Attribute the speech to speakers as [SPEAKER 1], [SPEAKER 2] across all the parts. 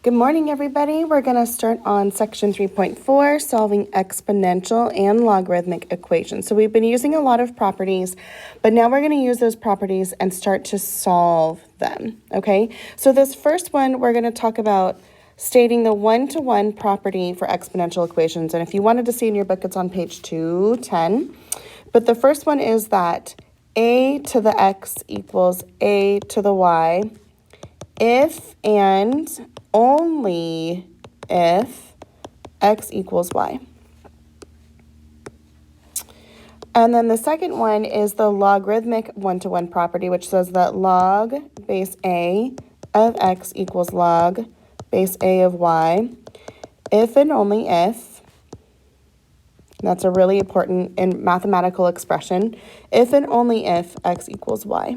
[SPEAKER 1] Good morning, everybody. We're going to start on section 3.4, solving exponential and logarithmic equations. So we've been using a lot of properties, but now we're going to use those properties and start to solve them, okay? So this first one, we're going to talk about stating the one-to-one property for exponential equations. And if you wanted to see in your book, it's on page 210. But the first one is that a to the x equals a to the y if and only if x equals y. And then the second one is the logarithmic one-to-one property, which says that log base a of x equals log base a of y if and only if, that's a really important and mathematical expression, if and only if x equals y.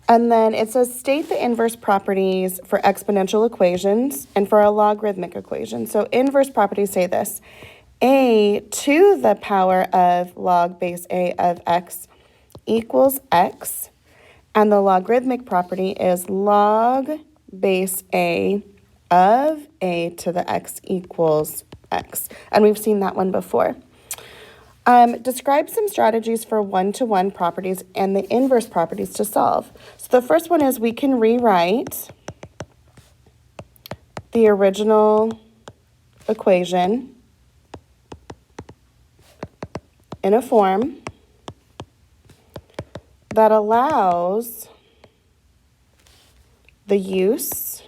[SPEAKER 1] And then it says state the inverse properties for exponential equations and for a logarithmic equation. So inverse properties say this: a to the power of log base a of x equals x. And the logarithmic property is log base a of a to the x equals x. And we've seen that one before. Describe some strategies for one-to-one properties and the inverse properties to solve. So the first one is we can rewrite the original equation in a form that allows the use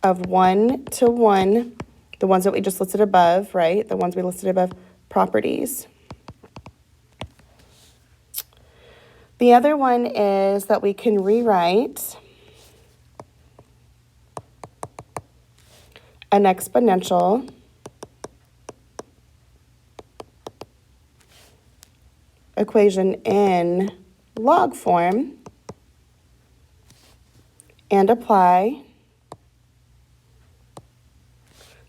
[SPEAKER 1] of one-to-one, the ones that we just listed above, right? The ones we listed above, properties. The other one is that we can rewrite an exponential equation in log form and apply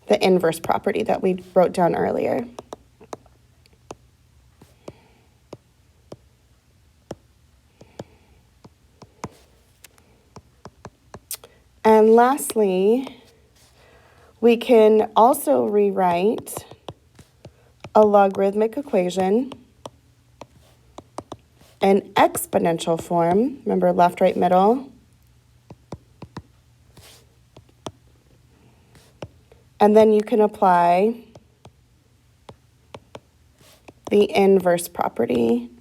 [SPEAKER 1] the inverse property that we wrote down earlier. And lastly, we can also rewrite a logarithmic equation in exponential form. Remember, left, right, middle. And then you can apply the inverse property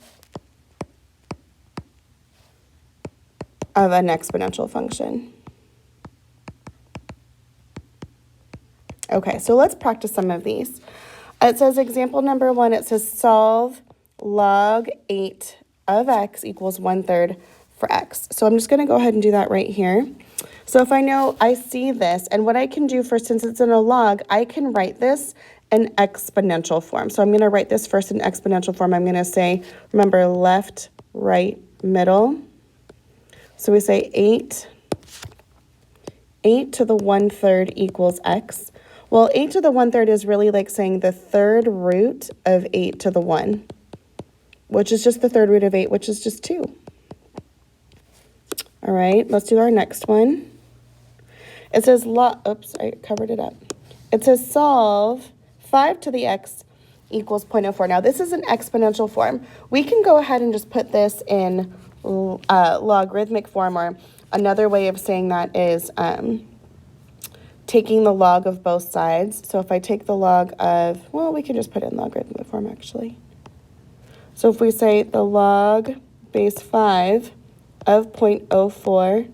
[SPEAKER 1] of an exponential function. Okay, so let's practice some of these. It says example number 1, it says solve log 8 of x equals 1/3 for x. So I'm just going to go ahead and do that right here. So if I know I see this, and what I can do first, since it's in a log, I can write this in exponential form. So I'm going to write this first in exponential form. I'm going to say, remember, left, right, middle. So we say 8 to the 1/3 equals x. Well, 8 to the 1/3 is really like saying the third root of 8 to the 1, which is just the third root of 8, which is just 2. All right, let's do our next one. It says, oops, I covered it up. It says solve 5 to the x equals 0.04. Now, this is an exponential form. We can go ahead and just put this in logarithmic form, or another way of saying that is taking the log of both sides. So if I take the log of, well, we can just put it in logarithmic form, actually. So if we say the log base 5 of 0.04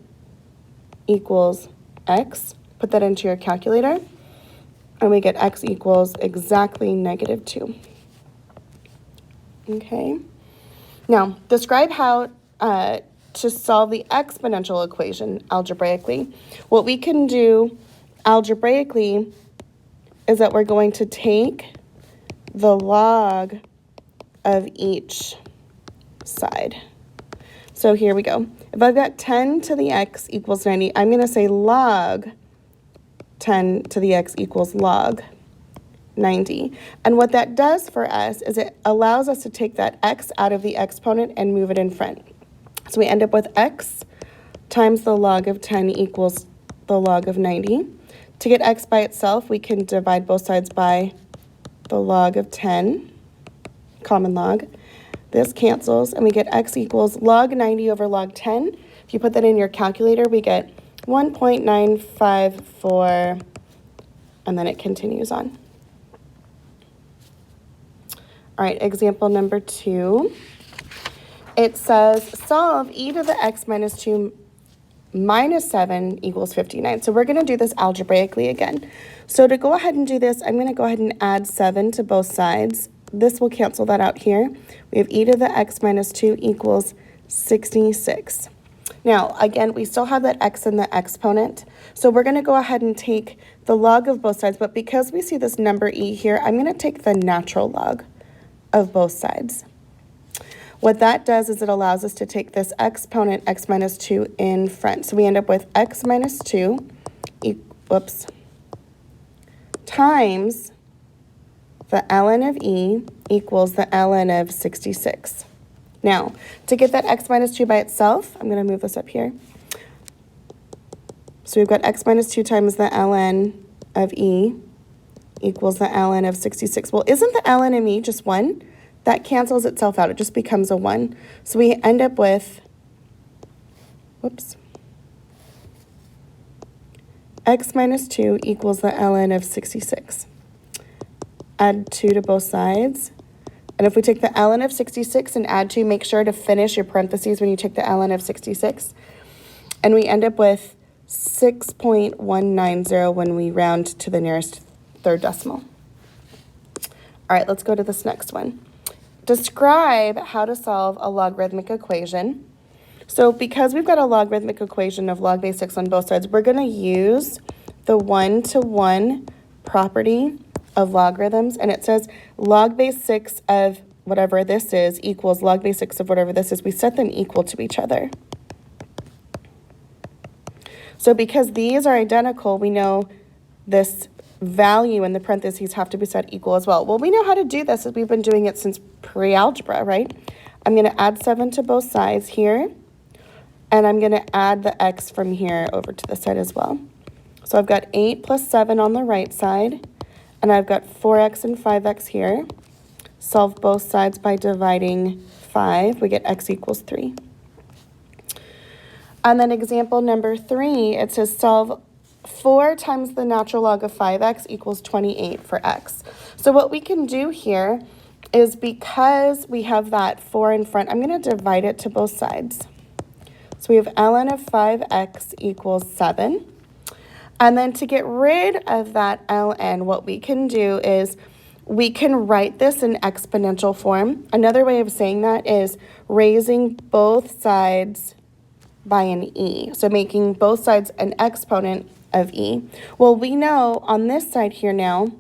[SPEAKER 1] equals x, put that into your calculator, and we get x equals exactly -2. Okay. Now, describe how to solve the exponential equation algebraically. What we can do algebraically is that we're going to take the log of each side. So here we go. If I've got 10 to the x equals 90, I'm going to say log 10 to the x equals log 90. And what that does for us is it allows us to take that x out of the exponent and move it in front. So we end up with x times the log of 10 equals the log of 90. To get x by itself, we can divide both sides by the log of 10, common log. This cancels, and we get x equals log 90 over log 10. If you put that in your calculator, we get 1.954, and then it continues on. All right, example number 2. It says solve e to the x minus 2 minus 7 equals 59. So we're going to do this algebraically again. So to go ahead and do this, I'm going to go ahead and add 7 to both sides. This will cancel that out here. We have e to the x minus 2 equals 66. Now, again, we still have that x in the exponent. So we're going to go ahead and take the log of both sides. But because we see this number e here, I'm going to take the natural log of both sides. What that does is it allows us to take this exponent, x minus 2, in front. So we end up with x minus 2 times the ln of e equals the ln of 66. Now, to get that x minus 2 by itself, I'm going to move this up here. So we've got x minus 2 times the ln of e equals the ln of 66. Well, isn't the ln of e just 1? That cancels itself out. It just becomes a 1. So we end up with, x minus 2 equals the ln of 66. Add 2 to both sides. And if we take the ln of 66 and add 2, make sure to finish your parentheses when you take the ln of 66. And we end up with 6.190 when we round to the nearest third decimal. All right, let's go to this next one. Describe how to solve a logarithmic equation. So because we've got a logarithmic equation of log base 6 on both sides, we're going to use the 1-to-1 property of logarithms. And it says log base 6 of whatever this is equals log base 6 of whatever this is. We set them equal to each other. So because these are identical, we know this value in the parentheses have to be set equal as well. Well, we know how to do this as we've been doing it since pre-algebra, right? I'm going to add 7 to both sides here, and I'm going to add the x from here over to this side as well. So I've got 8 plus 7 on the right side, and I've got 4x and 5x here. Solve both sides by dividing 5. We get x equals 3. And then example number 3, it says solve 4 times the natural log of 5x equals 28 for x. So what we can do here is, because we have that 4 in front, I'm going to divide it to both sides. So we have ln of 5x equals 7. And then to get rid of that ln, what we can do is we can write this in exponential form. Another way of saying that is raising both sides by an e. So making both sides an exponent of e. Well, we know on this side here now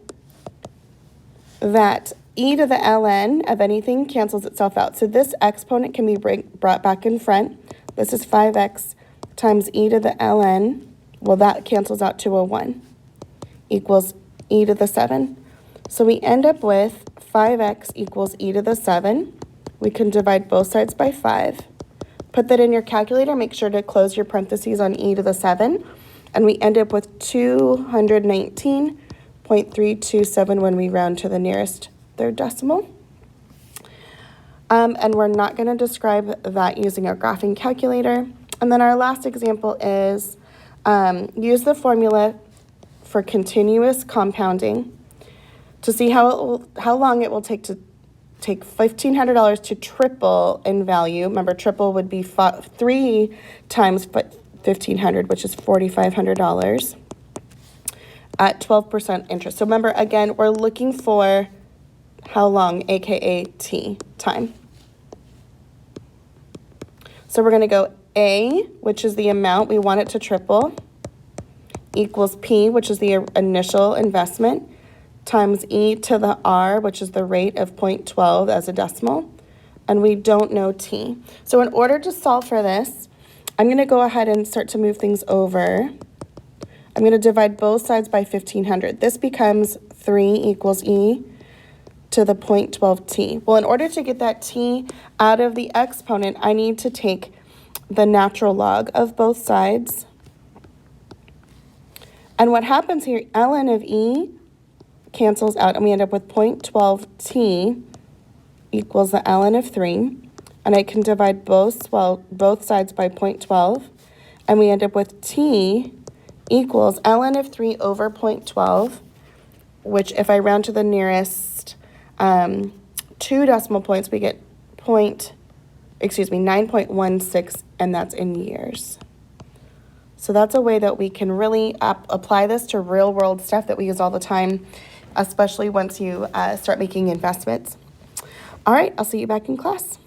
[SPEAKER 1] that e to the ln of anything cancels itself out. So this exponent can be brought back in front. This is 5x times e to the ln. Well, that cancels out to a 1 equals e to the 7. So we end up with 5x equals e to the 7. We can divide both sides by 5. Put that in your calculator. Make sure to close your parentheses on e to the 7. And we end up with 219.327 when we round to the nearest third decimal. And we're not going to describe that using our graphing calculator. And then our last example is use the formula for continuous compounding to see how long it will take $1,500 to triple in value. Remember, triple would be 3 times $1,500, which is $4,500 at 12% interest. So remember, again, we're looking for how long, aka t, time. So we're going to go A, which is the amount we want it to triple, equals P, which is the initial investment, times e to the r, which is the rate of 0.12 as a decimal, and we don't know t. So in order to solve for this, I'm going to go ahead and start to move things over. I'm going to divide both sides by 1,500. This becomes 3 equals e to the 0.12t. Well, in order to get that t out of the exponent, I need to take the natural log of both sides And what happens here, ln of e cancels out, and we end up with 0.12t equals the ln of 3. And I can divide both sides by 0.12, and we end up with t equals ln of 3 over 0.12, which if I round to the nearest 2 decimal points, we get 9.16, and that's in years. So that's a way that we can really apply this to real world stuff that we use all the time, especially once you start making investments. All right, I'll see you back in class.